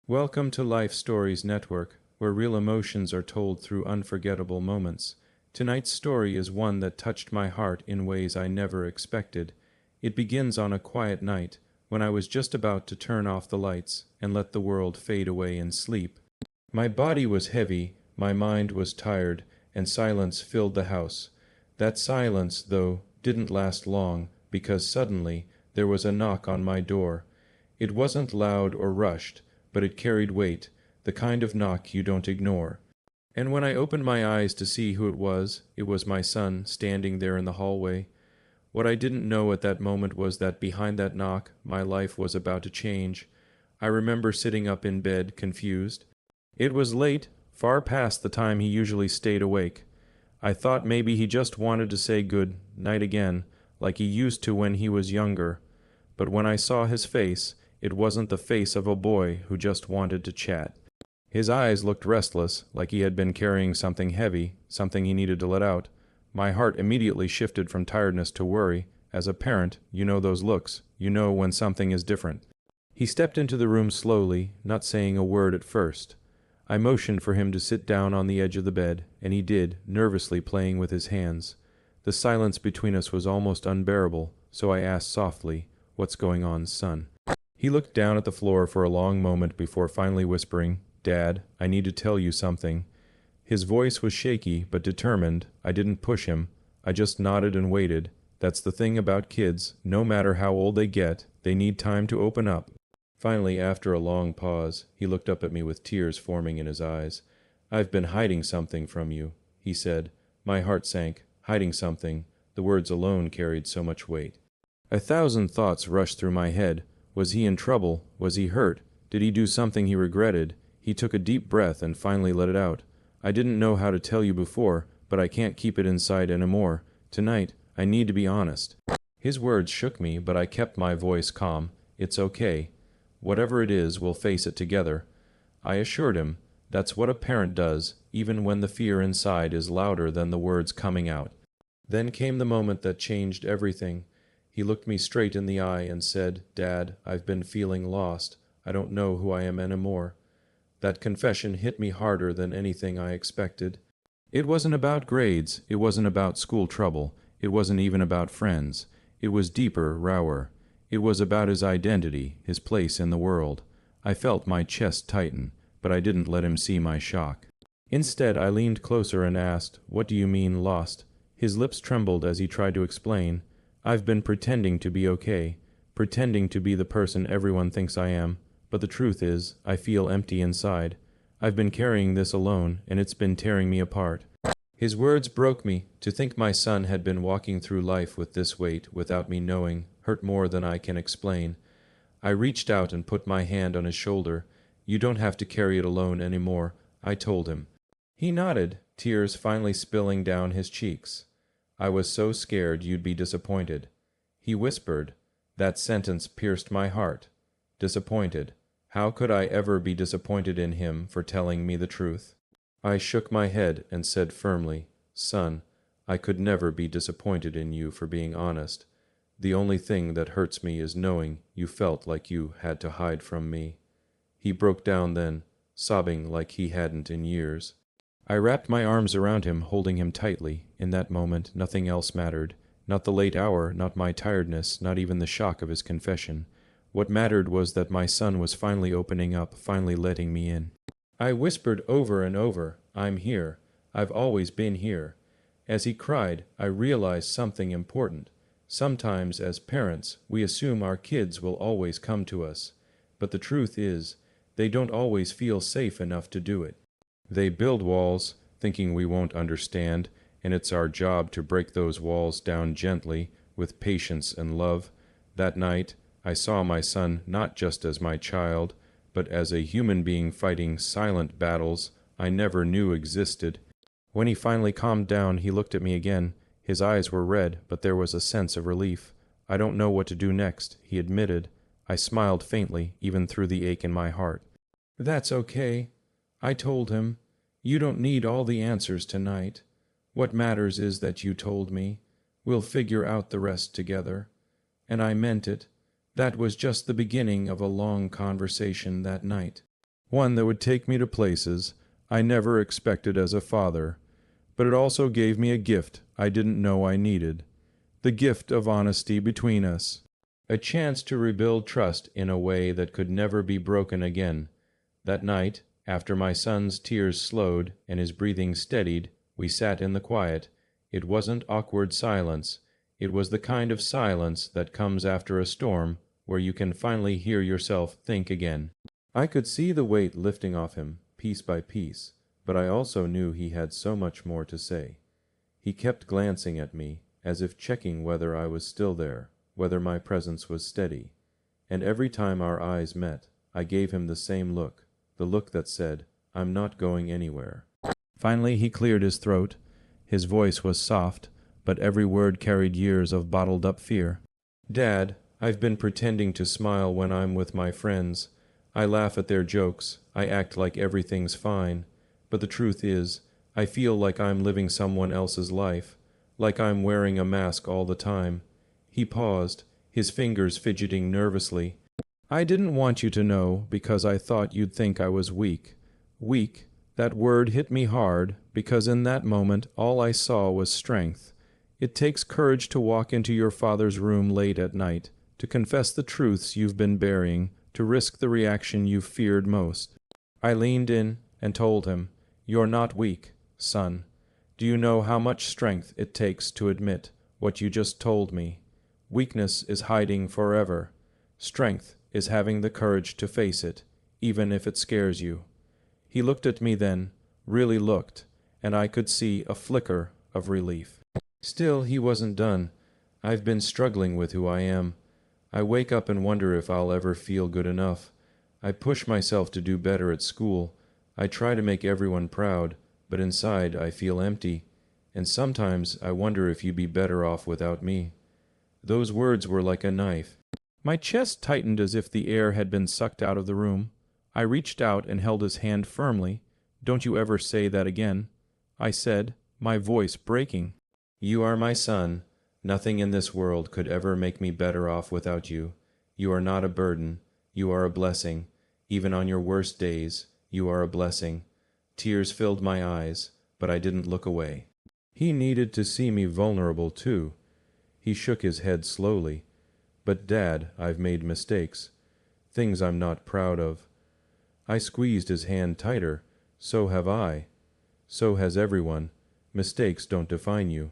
Welcome to Life Stories Network, where real emotions are told through unforgettable moments. Tonight's story is one that touched my heart in ways I never expected. It begins on a quiet night, when I was just about to turn off the lights and let the world fade away in sleep. My body was heavy, my mind was tired, and silence filled the house. That silence, though, didn't last long, because suddenly there was a knock on my door. It wasn't loud or rushed, but it carried weight, the kind of knock you don't ignore. And when I opened my eyes to see who it was my son standing there in the hallway. What I didn't know at that moment was that behind that knock, my life was about to change. I remember sitting up in bed, confused. It was late, far past the time he usually stayed awake. I thought maybe he just wanted to say good night again, like he used to when he was younger. But when I saw his face, it wasn't the face of a boy who just wanted to chat. His eyes looked restless, like he had been carrying something heavy, something he needed to let out. My heart immediately shifted from tiredness to worry. As a parent, you know those looks. You know when something is different. He stepped into the room slowly, not saying a word at first. I motioned for him to sit down on the edge of the bed, and he did, nervously playing with his hands. The silence between us was almost unbearable, so I asked softly, "What's going on, son?" He looked down at the floor for a long moment before finally whispering, "Dad, I need to tell you something." His voice was shaky but determined. I didn't push him. I just nodded and waited. That's the thing about kids. No matter how old they get, they need time to open up. Finally, after a long pause, he looked up at me with tears forming in his eyes. "I've been hiding something from you," he said. My heart sank. Hiding something. The words alone carried so much weight. 1,000 thoughts rushed through my head. Was he in trouble? Was he hurt? Did he do something he regretted? He took a deep breath and finally let it out. "I didn't know how to tell you before, but I can't keep it inside anymore. Tonight, I need to be honest." His words shook me, but I kept my voice calm. "It's okay. Whatever it is, we'll face it together." I assured him. That's what a parent does, even when the fear inside is louder than the words coming out. Then came the moment that changed everything. He looked me straight in the eye and said, "Dad, I've been feeling lost. I don't know who I am anymore." That confession hit me harder than anything I expected. It wasn't about grades. It wasn't about school trouble. It wasn't even about friends. It was deeper, rawer. It was about his identity, his place in the world. I felt my chest tighten, but I didn't let him see my shock. Instead, I leaned closer and asked, "What do you mean, lost?" His lips trembled as he tried to explain. "I've been pretending to be okay, pretending to be the person everyone thinks I am, but the truth is, I feel empty inside. I've been carrying this alone, and it's been tearing me apart." His words broke me. To think my son had been walking through life with this weight, without me knowing, hurt more than I can explain. I reached out and put my hand on his shoulder. "You don't have to carry it alone anymore," I told him. He nodded, tears finally spilling down his cheeks. "I was so scared you'd be disappointed." He whispered. That sentence pierced my heart. Disappointed. How could I ever be disappointed in him for telling me the truth? I shook my head and said firmly, "Son, I could never be disappointed in you for being honest. The only thing that hurts me is knowing you felt like you had to hide from me." He broke down then, sobbing like he hadn't in years. I wrapped my arms around him, holding him tightly. In that moment, nothing else mattered. Not the late hour, not my tiredness, not even the shock of his confession. What mattered was that my son was finally opening up, finally letting me in. I whispered over and over, "I'm here. I've always been here." As he cried, I realized something important. Sometimes, as parents, we assume our kids will always come to us. But the truth is, they don't always feel safe enough to do it. They build walls, thinking we won't understand, and it's our job to break those walls down gently, with patience and love. That night, I saw my son not just as my child, but as a human being fighting silent battles I never knew existed. When he finally calmed down, he looked at me again. His eyes were red, but there was a sense of relief. "I don't know what to do next," he admitted. I smiled faintly, even through the ache in my heart. "That's okay," I told him. "You don't need all the answers tonight. What matters is that you told me. We'll figure out the rest together." And I meant it. That was just the beginning of a long conversation that night. One that would take me to places I never expected as a father, but it also gave me a gift I didn't know I needed. The gift of honesty between us. A chance to rebuild trust in a way that could never be broken again. That night, after my son's tears slowed and his breathing steadied, we sat in the quiet. It wasn't awkward silence. It was the kind of silence that comes after a storm, where you can finally hear yourself think again. I could see the weight lifting off him, piece by piece, but I also knew he had so much more to say. He kept glancing at me, as if checking whether I was still there, whether my presence was steady. And every time our eyes met, I gave him the same look, the look that said, "I'm not going anywhere." Finally he cleared his throat. His voice was soft, but every word carried years of bottled-up fear. "Dad, I've been pretending to smile when I'm with my friends. I laugh at their jokes, I act like everything's fine. But the truth is, I feel like I'm living someone else's life, like I'm wearing a mask all the time." He paused, his fingers fidgeting nervously. "I didn't want you to know because I thought you'd think I was weak. Weak, that word hit me hard because in that moment all I saw was strength. It takes courage to walk into your father's room late at night, to confess the truths you've been burying, to risk the reaction you've feared most." I leaned in and told him, "You're not weak, son. Do you know how much strength it takes to admit what you just told me? Weakness is hiding forever. Strength is having the courage to face it, even if it scares you." He looked at me then, really looked, and I could see a flicker of relief. Still, he wasn't done. "I've been struggling with who I am. I wake up and wonder if I'll ever feel good enough. I push myself to do better at school. I try to make everyone proud, but inside I feel empty. And sometimes I wonder if you'd be better off without me." Those words were like a knife. My chest tightened as if the air had been sucked out of the room. I reached out and held his hand firmly. "Don't you ever say that again," I said, my voice breaking. "You are my son. Nothing in this world could ever make me better off without you. You are not a burden. You are a blessing. Even on your worst days, you are a blessing." Tears filled my eyes, but I didn't look away. He needed to see me vulnerable too. He shook his head slowly. "But Dad, I've made mistakes. Things I'm not proud of." I squeezed his hand tighter. "So have I. So has everyone. Mistakes don't define you.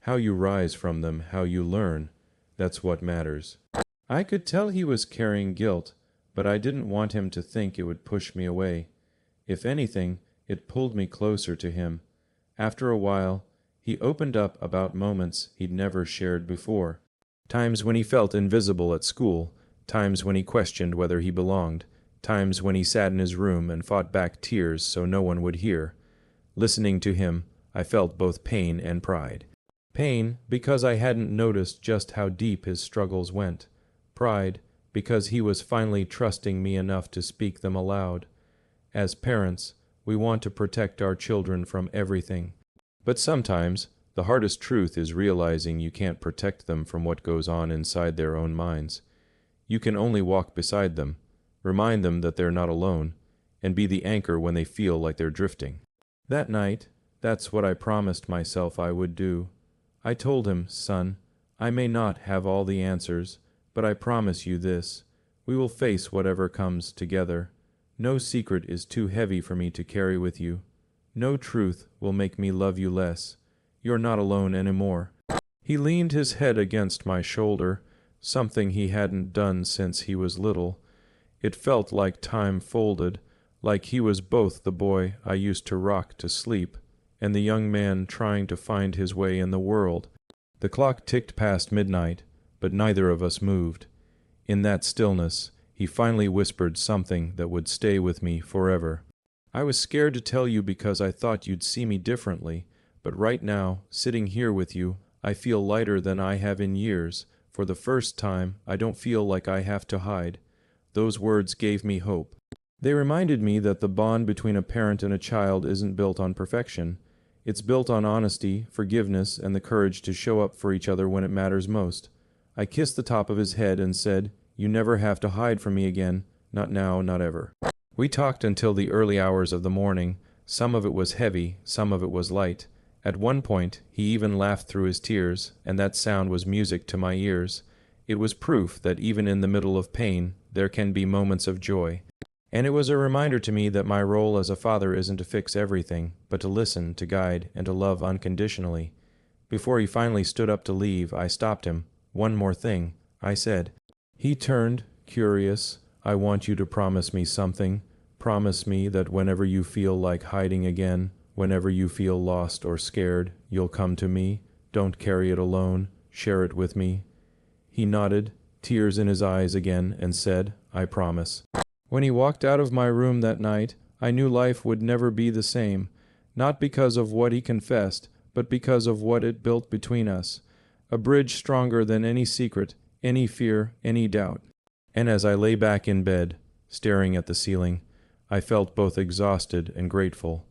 How you rise from them, how you learn, that's what matters." I could tell he was carrying guilt, but I didn't want him to think it would push me away. If anything, it pulled me closer to him. After a while, he opened up about moments he'd never shared before. Times when he felt invisible at school, times when he questioned whether he belonged, times when he sat in his room and fought back tears so no one would hear. Listening to him, I felt both pain and pride. Pain, because I hadn't noticed just how deep his struggles went. Pride, because he was finally trusting me enough to speak them aloud. As parents, we want to protect our children from everything. But sometimes, the hardest truth is realizing you can't protect them from what goes on inside their own minds. You can only walk beside them, remind them that they're not alone, and be the anchor when they feel like they're drifting. That night, that's what I promised myself I would do. I told him, "Son, I may not have all the answers, but I promise you this. We will face whatever comes together. No secret is too heavy for me to carry with you. No truth will make me love you less. You're not alone anymore." He leaned his head against my shoulder, something he hadn't done since he was little. It felt like time folded, like he was both the boy I used to rock to sleep and the young man trying to find his way in the world. The clock ticked past midnight, but neither of us moved. In that stillness, he finally whispered something that would stay with me forever. "I was scared to tell you because I thought you'd see me differently, but right now, sitting here with you, I feel lighter than I have in years. For the first time, I don't feel like I have to hide." Those words gave me hope. They reminded me that the bond between a parent and a child isn't built on perfection. It's built on honesty, forgiveness, and the courage to show up for each other when it matters most. I kissed the top of his head and said, "You never have to hide from me again. Not now, not ever." We talked until the early hours of the morning. Some of it was heavy, some of it was light. At one point, he even laughed through his tears, and that sound was music to my ears. It was proof that even in the middle of pain, there can be moments of joy. And it was a reminder to me that my role as a father isn't to fix everything, but to listen, to guide, and to love unconditionally. Before he finally stood up to leave, I stopped him. "One more thing," I said. He turned, curious. "I want you to promise me something. Promise me that whenever you feel like hiding again, whenever you feel lost or scared, you'll come to me. Don't carry it alone. Share it with me." He nodded, tears in his eyes again, and said, "I promise." When he walked out of my room that night, I knew life would never be the same, not because of what he confessed, but because of what it built between us. A bridge stronger than any secret, any fear, any doubt. And as I lay back in bed, staring at the ceiling, I felt both exhausted and grateful.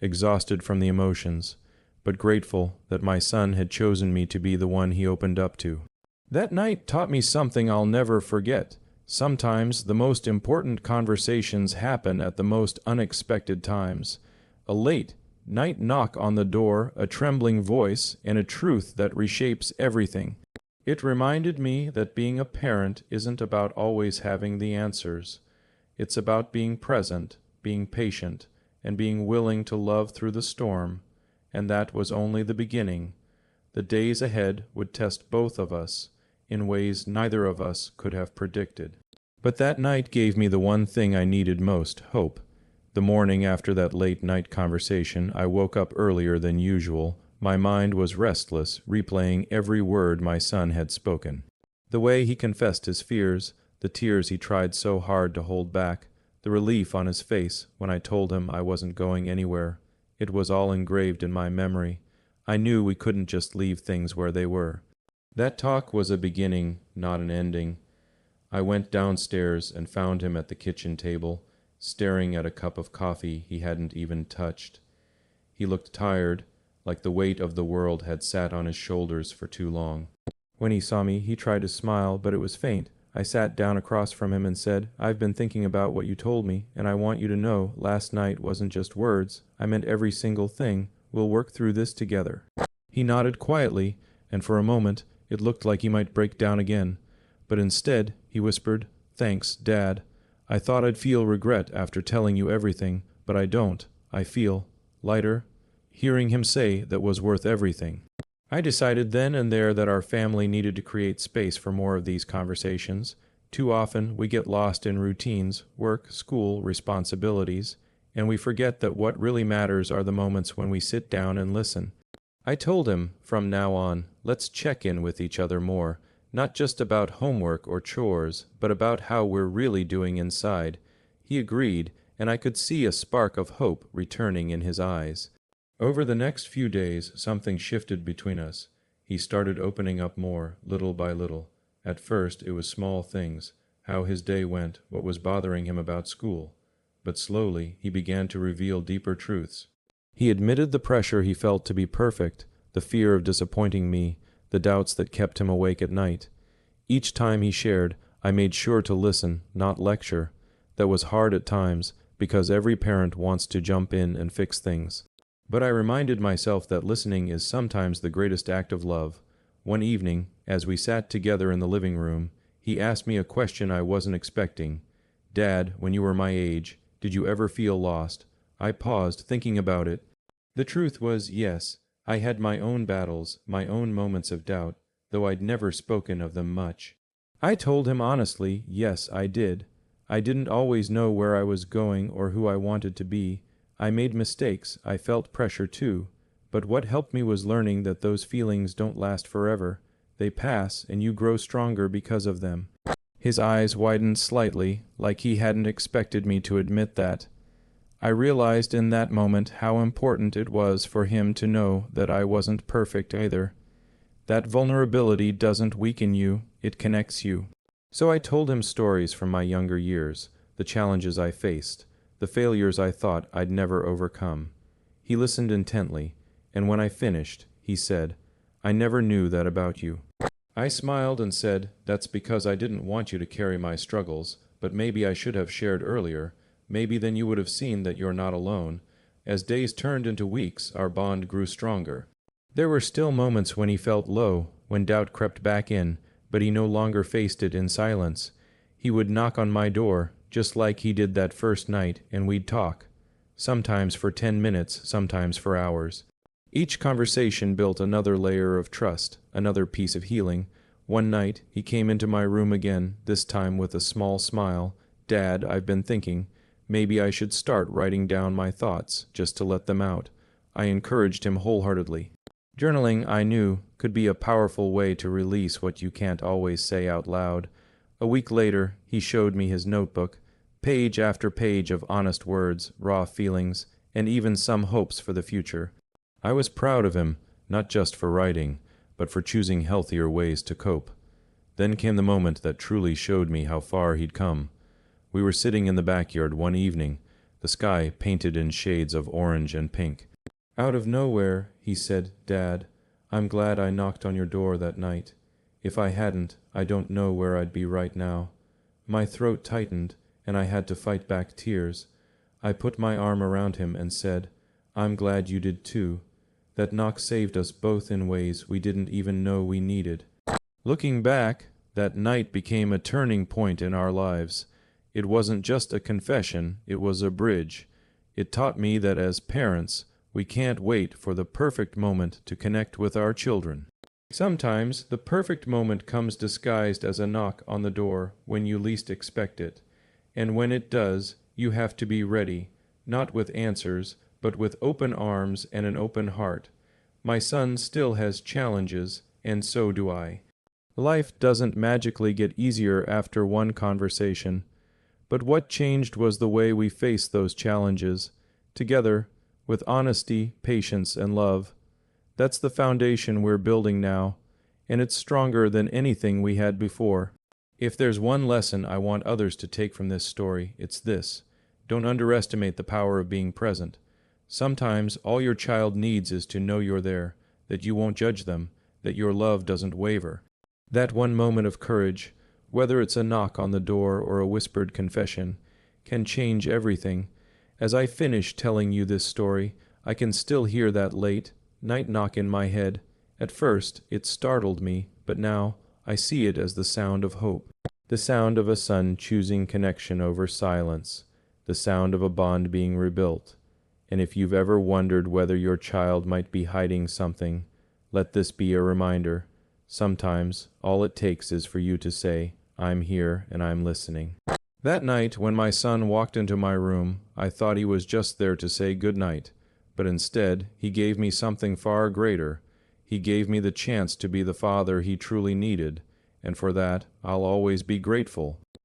Exhausted from the emotions, but grateful that my son had chosen me to be the one he opened up to. That night taught me something I'll never forget. Sometimes the most important conversations happen at the most unexpected times. A late night knock on the door, a trembling voice, and a truth that reshapes everything. It reminded me that being a parent isn't about always having the answers. It's about being present, being patient, and being willing to love through the storm. And that was only the beginning. The days ahead would test both of us in ways neither of us could have predicted. But that night gave me the one thing I needed most, hope. The morning after that late night conversation, I woke up earlier than usual. My mind was restless, replaying every word my son had spoken. The way he confessed his fears, the tears he tried so hard to hold back, the relief on his face when I told him I wasn't going anywhere. It was all engraved in my memory. I knew we couldn't just leave things where they were. That talk was a beginning, not an ending. I went downstairs and found him at the kitchen table, staring at a cup of coffee he hadn't even touched. He looked tired, like the weight of the world had sat on his shoulders for too long. When he saw me, he tried to smile, but it was faint. I sat down across from him and said, "I've been thinking about what you told me, and I want you to know last night wasn't just words. I meant every single thing. We'll work through this together." He nodded quietly, and for a moment it looked like he might break down again. But instead, he whispered, "Thanks, Dad. I thought I'd feel regret after telling you everything, but I don't. I feel lighter." Hearing him say that was worth everything. I decided then and there that our family needed to create space for more of these conversations. Too often, we get lost in routines, work, school, responsibilities, and we forget that what really matters are the moments when we sit down and listen. I told him, from now on, let's check in with each other more, not just about homework or chores, but about how we're really doing inside. He agreed, and I could see a spark of hope returning in his eyes. Over the next few days, something shifted between us. He started opening up more, little by little. At first, it was small things, how his day went, what was bothering him about school. But slowly, he began to reveal deeper truths. He admitted the pressure he felt to be perfect, the fear of disappointing me, the doubts that kept him awake at night. Each time he shared, I made sure to listen, not lecture. That was hard at times, because every parent wants to jump in and fix things. But I reminded myself that listening is sometimes the greatest act of love. One evening, as we sat together in the living room, he asked me a question I wasn't expecting. "Dad, when you were my age, did you ever feel lost?" I paused, thinking about it. The truth was, yes, I had my own battles, my own moments of doubt, though I'd never spoken of them much. I told him honestly, yes, I did. I didn't always know where I was going or who I wanted to be. I made mistakes, I felt pressure too, but what helped me was learning that those feelings don't last forever. They pass, and you grow stronger because of them. His eyes widened slightly, like he hadn't expected me to admit that. I realized in that moment how important it was for him to know that I wasn't perfect either. That vulnerability doesn't weaken you, it connects you. So I told him stories from my younger years, the challenges I faced, the failures I thought I'd never overcome. He listened intently, and when I finished, he said, "I never knew that about you." I smiled and said, "That's because I didn't want you to carry my struggles, but maybe I should have shared earlier. maybe then you would have seen that you're not alone. As days turned into weeks, our bond grew stronger. There were still moments when he felt low, when doubt crept back in, but he no longer faced it in silence. He would knock on my door, just like he did that first night, and we'd talk. Sometimes for 10 minutes, sometimes for hours. Each conversation built another layer of trust, another piece of healing. One night, he came into my room again, this time with a small smile. "Dad, I've been thinking. Maybe I should start writing down my thoughts, just to let them out." I encouraged him wholeheartedly. Journaling, I knew, could be a powerful way to release what you can't always say out loud. A week later, he showed me his notebook, page after page of honest words, raw feelings, and even some hopes for the future. I was proud of him, not just for writing, but for choosing healthier ways to cope. Then came the moment that truly showed me how far he'd come. We were sitting in the backyard one evening, the sky painted in shades of orange and pink. Out of nowhere, he said, "Dad, I'm glad I knocked on your door that night. If I hadn't, I don't know where I'd be right now." My throat tightened, and I had to fight back tears. I put my arm around him and said, "I'm glad you did too. That knock saved us both in ways we didn't even know we needed." Looking back, that night became a turning point in our lives. It wasn't just a confession, it was a bridge. It taught me that as parents, we can't wait for the perfect moment to connect with our children. Sometimes the perfect moment comes disguised as a knock on the door when you least expect it. And when it does, you have to be ready, not with answers, but with open arms and an open heart. My son still has challenges, and so do I. Life doesn't magically get easier after one conversation. But what changed was the way we face those challenges, together, with honesty, patience, and love. That's the foundation we're building now, and it's stronger than anything we had before. If there's one lesson I want others to take from this story, it's this: don't underestimate the power of being present. Sometimes all your child needs is to know you're there, that you won't judge them, that your love doesn't waver. That one moment of courage, whether it's a knock on the door or a whispered confession, can change everything. As I finish telling you this story, I can still hear that late night knock in my head. At first, it startled me, but now I see it as the sound of hope. The sound of a son choosing connection over silence. The sound of a bond being rebuilt. And if you've ever wondered whether your child might be hiding something, let this be a reminder. Sometimes all it takes is for you to say, "I'm here and I'm listening." That night, when my son walked into my room, I thought he was just there to say good night, but instead he gave me something far greater. He gave me the chance to be the father he truly needed, and for that I'll always be grateful.